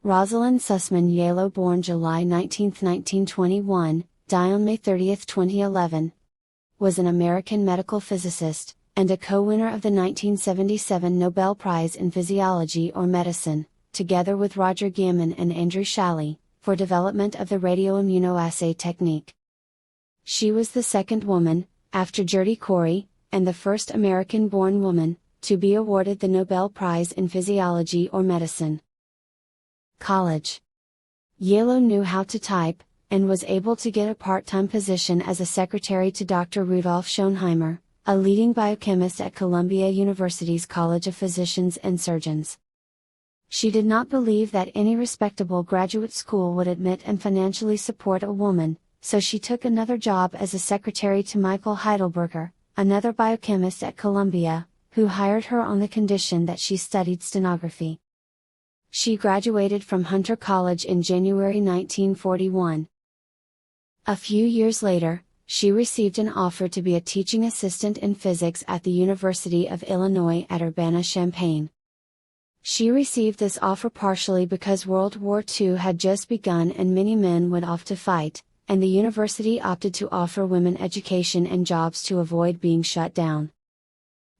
Rosalyn Sussman Yalow, born July 19, 1921, died on May 30, 2011, was an American medical physicist, and a co-winner of the 1977 Nobel Prize in Physiology or Medicine, together with Roger Guillemin and Andrew Schally, for development of the radioimmunoassay technique. She was the second woman, after Gertie Cori, and the first American-born woman, to be awarded the Nobel Prize in Physiology or Medicine. College. Yalow knew how to type, and was able to get a part-time position as a secretary to Dr. Rudolf Schonheimer, a leading biochemist at Columbia University's College of Physicians and Surgeons. She did not believe that any respectable graduate school would admit and financially support a woman, so she took another job as a secretary to Michael Heidelberger, another biochemist at Columbia, who hired her on the condition that she studied stenography. She graduated from Hunter College in January 1941. A few years later, she received an offer to be a teaching assistant in physics at the University of Illinois at Urbana-Champaign. She received this offer partially because World War II had just begun and many men went off to fight, and the university opted to offer women education and jobs to avoid being shut down.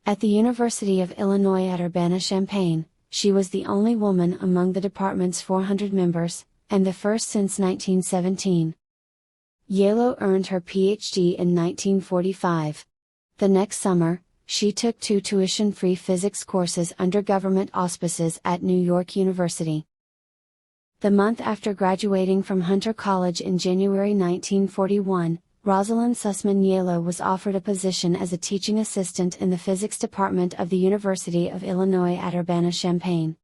At the University of Illinois at Urbana-Champaign, she was the only woman among the department's 400 members, and the first since 1917. Yalow earned her Ph.D. in 1945. The next summer, she took 2 tuition-free physics courses under government auspices at New York University. The month after graduating from Hunter College in January 1941, Rosalyn Sussman Yalow was offered a position as a teaching assistant in the physics department of the University of Illinois at Urbana-Champaign.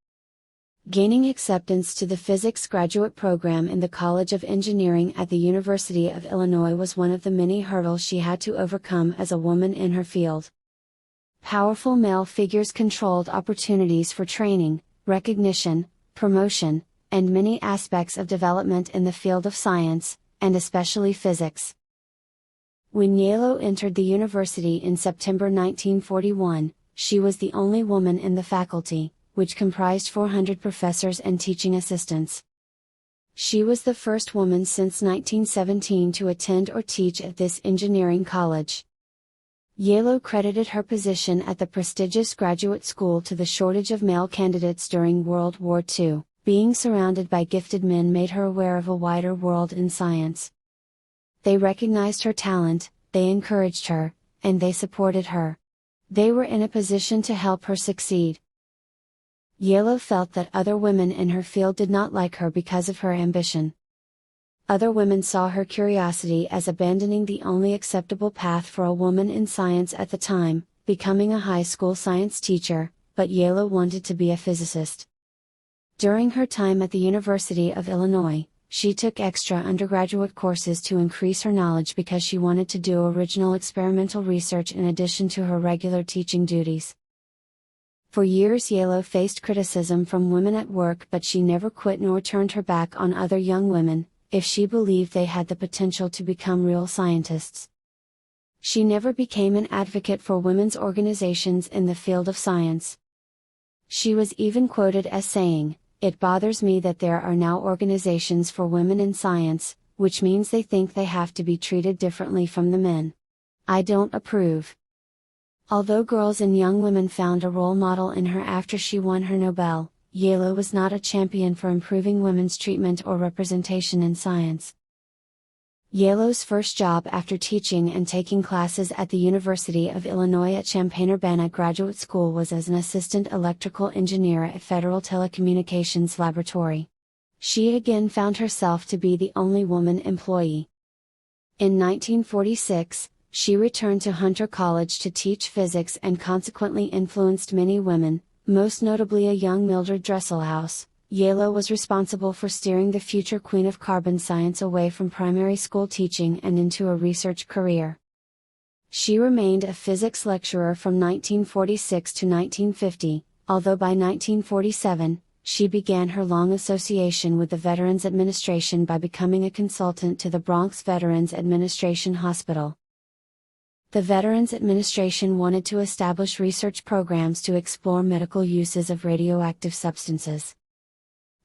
Gaining acceptance to the physics graduate program in the College of Engineering at the University of Illinois was one of the many hurdles she had to overcome as a woman in her field. Powerful male figures controlled opportunities for training, recognition, promotion, and many aspects of development in the field of science, and especially physics. When Yalow entered the university in September 1941, she was the only woman in the faculty, which comprised 400 professors and teaching assistants. She was the first woman since 1917 to attend or teach at this engineering college. Yalow credited her position at the prestigious graduate school to the shortage of male candidates during World War II. Being surrounded by gifted men made her aware of a wider world in science. They recognized her talent, they encouraged her, and they supported her. They were in a position to help her succeed. Yalow felt that other women in her field did not like her because of her ambition. Other women saw her curiosity as abandoning the only acceptable path for a woman in science at the time, becoming a high school science teacher, but Yalow wanted to be a physicist. During her time at the University of Illinois, she took extra undergraduate courses to increase her knowledge because she wanted to do original experimental research in addition to her regular teaching duties. For years Yalow faced criticism from women at work, but she never quit nor turned her back on other young women, if she believed they had the potential to become real scientists. She never became an advocate for women's organizations in the field of science. She was even quoted as saying, "It bothers me that there are now organizations for women in science, which means they think they have to be treated differently from the men. I don't approve." Although girls and young women found a role model in her after she won her Nobel, Yalow was not a champion for improving women's treatment or representation in science. Yalow's first job after teaching and taking classes at the University of Illinois at Champaign-Urbana Graduate School was as an assistant electrical engineer at Federal Telecommunications Laboratory. She again found herself to be the only woman employee. In 1946, she returned to Hunter College to teach physics and consequently influenced many women, most notably a young Mildred Dresselhaus. Yalow was responsible for steering the future queen of carbon science away from primary school teaching and into a research career. She remained a physics lecturer from 1946 to 1950, although by 1947, she began her long association with the Veterans Administration by becoming a consultant to the Bronx Veterans Administration Hospital. The Veterans Administration wanted to establish research programs to explore medical uses of radioactive substances.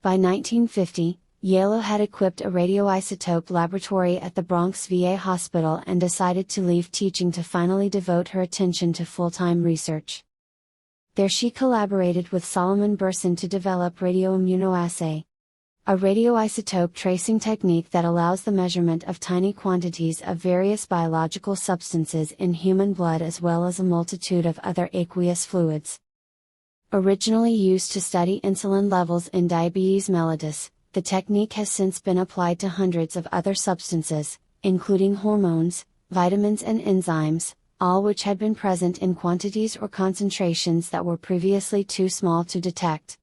By 1950, Yalow had equipped a radioisotope laboratory at the Bronx VA hospital and decided to leave teaching to finally devote her attention to full-time research. There she collaborated with Solomon Bersin to develop radioimmunoassay, a radioisotope tracing technique that allows the measurement of tiny quantities of various biological substances in human blood as well as a multitude of other aqueous fluids. Originally used to study insulin levels in diabetes mellitus, the technique has since been applied to hundreds of other substances, including hormones, vitamins and enzymes, all which had been present in quantities or concentrations that were previously too small to detect.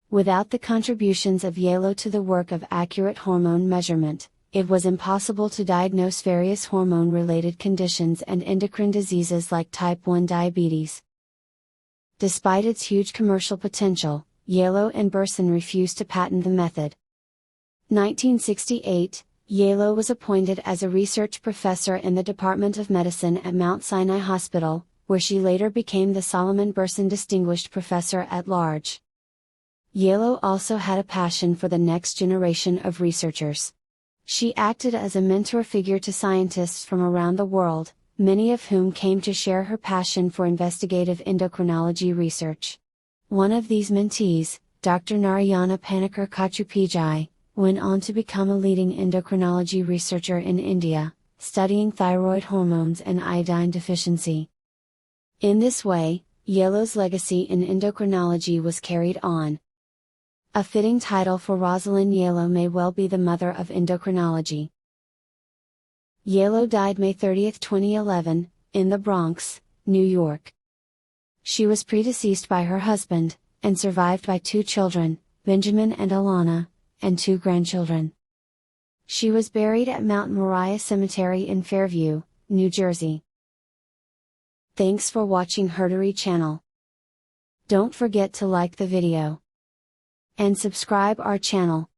Without the contributions of Yalow to the work of accurate hormone measurement, it was impossible to diagnose various hormone-related conditions and endocrine diseases like type 1 diabetes. Despite its huge commercial potential, Yalow and Bersin refused to patent the method. 1968, Yalow was appointed as a research professor in the Department of Medicine at Mount Sinai Hospital, where she later became the Solomon Bersin Distinguished Professor at Large. Yalow also had a passion for the next generation of researchers. She acted as a mentor figure to scientists from around the world, many of whom came to share her passion for investigative endocrinology research. One of these mentees, Dr. Narayana Panikkar Kachupijai, went on to become a leading endocrinology researcher in India, studying thyroid hormones and iodine deficiency. In this way, Yalow's legacy in endocrinology was carried on. A fitting title for Rosalyn Yalow may well be the mother of endocrinology. Yalow died May 30, 2011, in the Bronx, New York. She was predeceased by her husband, and survived by 2 children, Benjamin and Alana, and 2 grandchildren. She was buried at Mount Moriah Cemetery in Fairview, New Jersey. Thanks for watching HerStory channel. Don't forget to like the video and subscribe our channel.